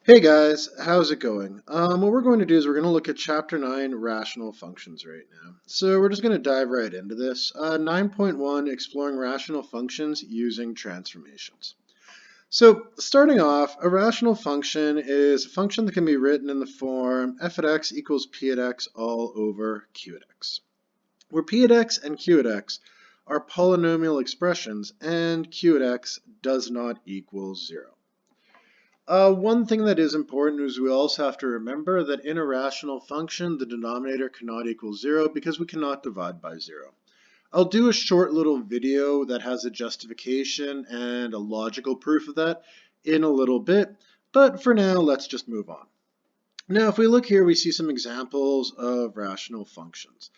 Hey guys, how's it going? What we're going to do is we're going to look at Chapter 9, Rational Functions right now. So we're just going to dive right into this. 9.1, Exploring Rational Functions Using Transformations. So starting off, a rational function is a function that can be written in the form f at x equals p at x all over q at x, where p at x and q at x are polynomial expressions and q at x does not equal 0. One thing that is important is we also have to remember that in a rational function, the denominator cannot equal 0 because we cannot divide by 0. I'll do a short little video that has a justification and a logical proof of that in a little bit, but for now, let's just move on. Now, if we look here, we see some examples of rational functions.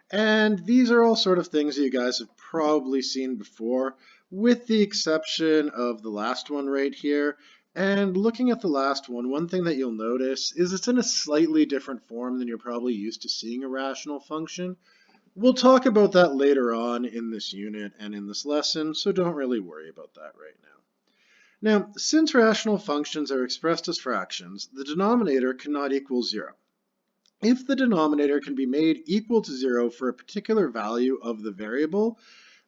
And these are all sort of things that you guys have probably seen before, with the exception of the last one right here. And looking at the last one, one thing that you'll notice is it's in a slightly different form than you're probably used to seeing a rational function. We'll talk about that later on in this unit and in this lesson, so don't really worry about that right now. Now, since rational functions are expressed as fractions, the denominator cannot equal 0. If the denominator can be made equal to 0 for a particular value of the variable,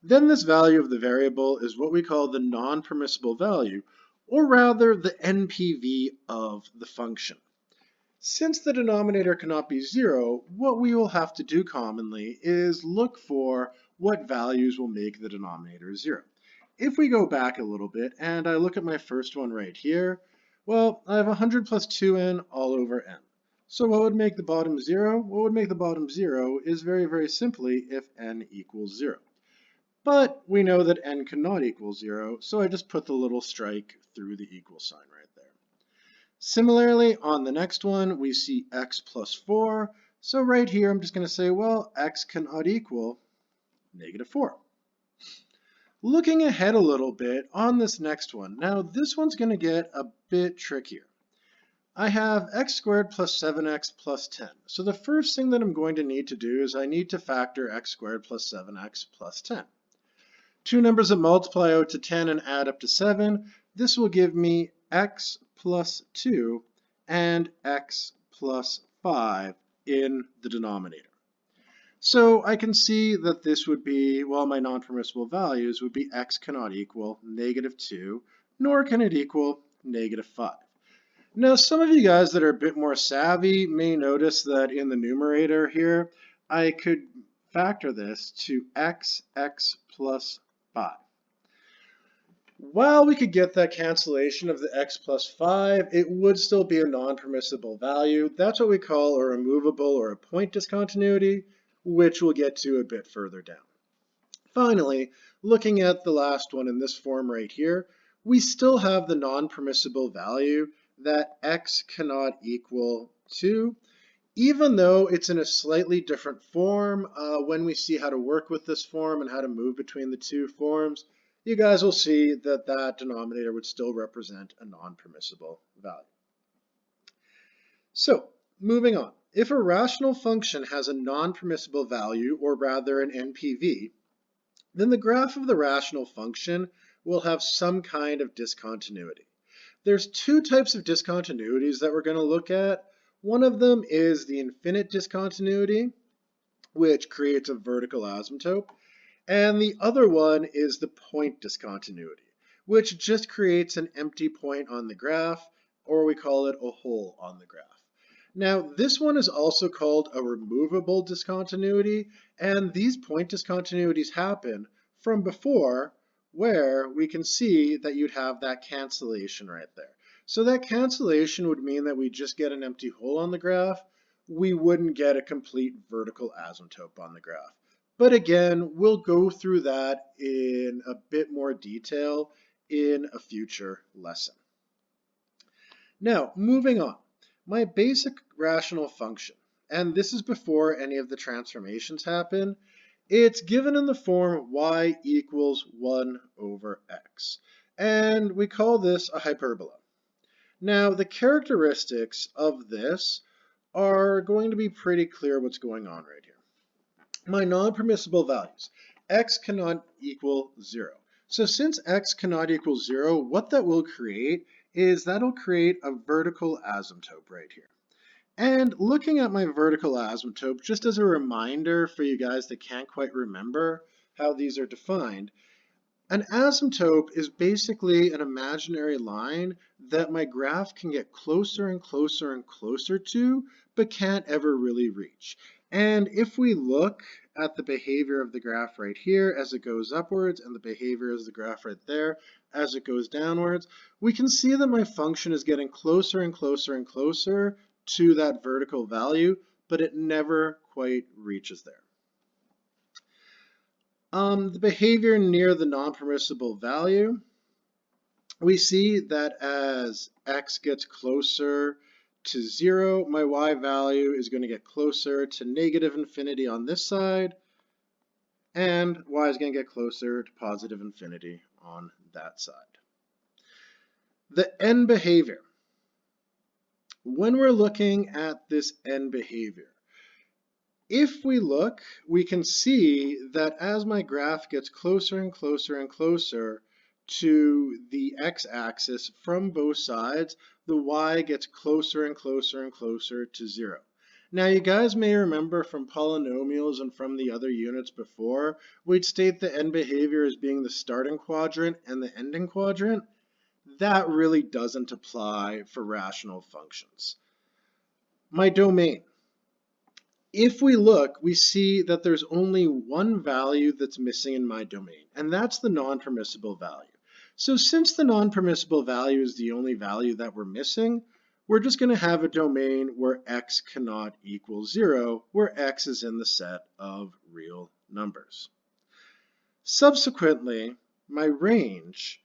then this value of the variable is what we call the non-permissible value, or rather the NPV of the function. Since the denominator cannot be 0, what we will have to do commonly is look for what values will make the denominator 0. If we go back a little bit and I look at my first one right here, well, I have 100 plus 2n all over n. So what would make the bottom 0? What would make the bottom 0 is very, very simply if n equals 0. But we know that n cannot equal 0, so I just put the little strike through the equal sign right there. Similarly, on the next one, we see x plus 4. So right here, I'm just going to say, well, x cannot equal negative 4. Looking ahead a little bit on this next one, now this one's going to get a bit trickier. I have x squared plus 7x plus 10. So the first thing that I'm going to need to do is I need to factor x squared plus 7x plus 10. Two numbers that multiply out to 10 and add up to 7. This will give me x plus 2 and x plus 5 in the denominator. So I can see that this would be, well, my non-permissible values would be x cannot equal negative 2, nor can it equal negative 5. Now, some of you guys that are a bit more savvy may notice that in the numerator here, I could factor this to x plus 5. While we could get that cancellation of the x plus 5, it would still be a non-permissible value. That's what we call a removable or a point discontinuity, which we'll get to a bit further down. Finally, looking at the last one in this form right here, we still have the non-permissible value that x cannot equal 2, even though it's in a slightly different form. When we see how to work with this form and how to move between the two forms, you guys will see that that denominator would still represent a non-permissible value. So, moving on. If a rational function has a non-permissible value, or rather an NPV, then the graph of the rational function will have some kind of discontinuity. There's two types of discontinuities that we're going to look at. One of them is the infinite discontinuity, which creates a vertical asymptote. And the other one is the point discontinuity, which just creates an empty point on the graph, or we call it a hole on the graph. Now, this one is also called a removable discontinuity, and these point discontinuities happen from before, where we can see that you'd have that cancellation right there. So that cancellation would mean that we just get an empty hole on the graph. We wouldn't get a complete vertical asymptote on the graph. But again, we'll go through that in a bit more detail in a future lesson. Now, moving on. My basic rational function, and this is before any of the transformations happen, it's given in the form y equals 1 over x. And we call this a hyperbola. Now, the characteristics of this are going to be pretty clear what's going on right here. My non-permissible values. X cannot equal 0. So since x cannot equal 0, what that will create is that'll create a vertical asymptote right here. And looking at my vertical asymptote, just as a reminder for you guys that can't quite remember how these are defined, an asymptote is basically an imaginary line that my graph can get closer and closer and closer to, but can't ever really reach. And if we look at the behavior of the graph right here as it goes upwards, and the behavior of the graph right there as it goes downwards, we can see that my function is getting closer and closer and closer to that vertical value, but it never quite reaches there. The behavior near the non-permissible value, we see that as x gets closer to 0, my y value is going to get closer to negative infinity on this side, and y is going to get closer to positive infinity on that side. The end behavior. When we're looking at this end behavior, if we look, we can see that as my graph gets closer and closer and closer to the x-axis from both sides, the y gets closer and closer and closer to 0. Now you guys may remember from polynomials and from the other units before, we'd state the end behavior as being the starting quadrant and the ending quadrant. That really doesn't apply for rational functions. My domain. If we look, we see that there's only one value that's missing in my domain, and that's the non-permissible value. So since the non-permissible value is the only value that we're missing, we're just going to have a domain where x cannot equal 0, where x is in the set of real numbers. Subsequently, my range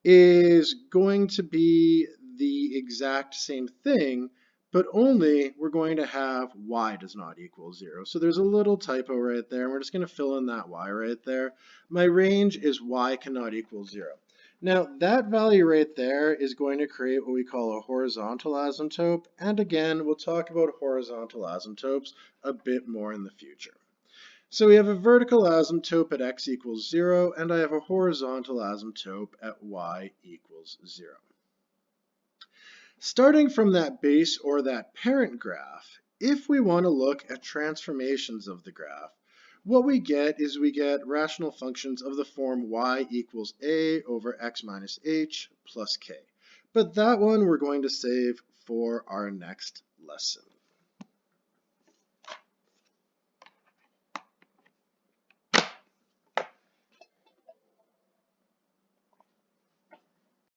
is going to be the exact same thing, but only we're going to have y does not equal 0. So there's a little typo right there, and we're just going to fill in that y right there. My range is y cannot equal 0. Now that value right there is going to create what we call a horizontal asymptote, and again, we'll talk about horizontal asymptotes a bit more in the future. So we have a vertical asymptote at x equals 0, and I have a horizontal asymptote at y equals 0. Starting from that base or that parent graph, if we want to look at transformations of the graph, what we get is we get rational functions of the form y equals a over x minus h plus k. But that one we're going to save for our next lesson.